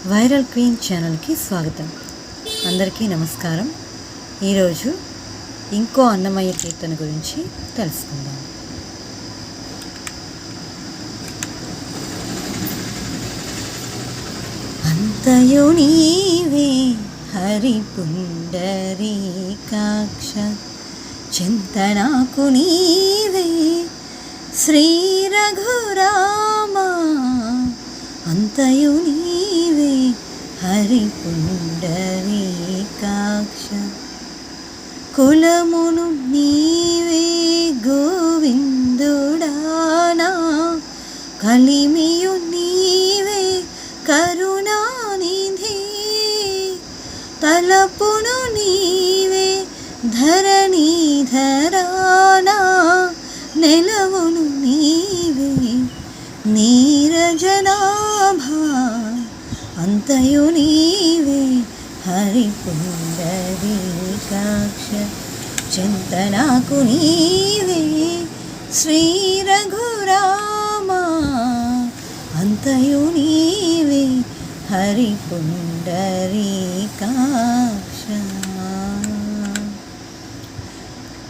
Viral queen ఛానల్కి స్వాగతం. అందరికీ నమస్కారం. ఈరోజు ఇంకో అన్నమయ్య కీర్తన గురించి తెలుసుకుందాం. అంతయు నీవే హరి పుండరీకాక్ష, చింతనాకు నీవే శ్రీ రఘురామ. అంతయు నీవే హరి పుండరీకాక్ష, కులమును నీవే గోవిందుడానా, కలిమియు నీవే కరుణానిధి, తలపును నీవే ధరణీధరానా, నెలవును నీవే నీరజనాభా. అంతయు నీవే హరి పుండరీకాక్ష, చింతనాకు నీవే శ్రీ రఘురామ. అంతయు నీవే హరి పుండరీకాక్ష,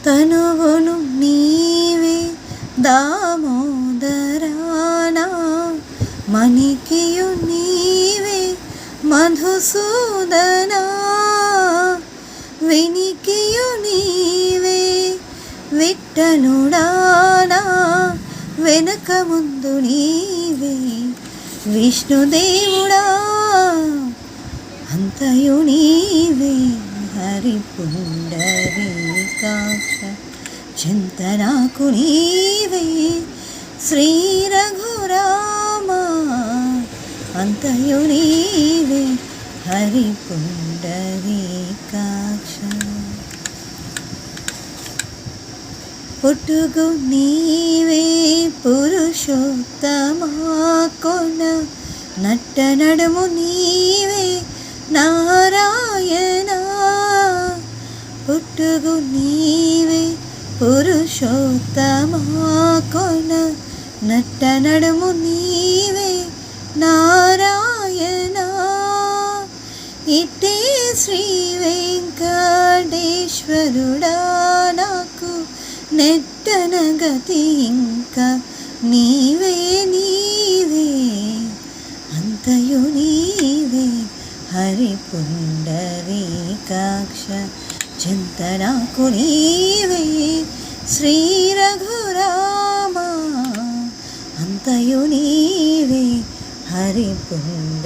తనువును నీవే దామోదరానా, మణికియు నీవే మధుసూదనా, వినికియు నీవే విఠలుడానా, వెనక ముందు నీవే విష్ణుదేవుడా. అంతయు నీవే హరి పుండరీకాక్ష, చింతనాకు నీవే శ్రీ రఘురామ. అంతయు నీవే హరి పుండరీకాక్ష, పుట్టుగు నీవే పురుషోత్తమా కొన, నట్ట నడుము నీవే నారాయణ. పుట్టుగు నీవే పురుషోత్తమా కొన, నట్ట నడుము నీవే నారాయణ. ఇట్టే శ్రీ వెంకటేశ్వరుడా, నాకు నెట్టన గతి ఇంకా నీవే నీవే. అంతయు నీవే హరి పుండరీకాక్ష, చింతనాకు నీవే శ్రీ రఘురామ. అంతయు నీవే హరి పుండ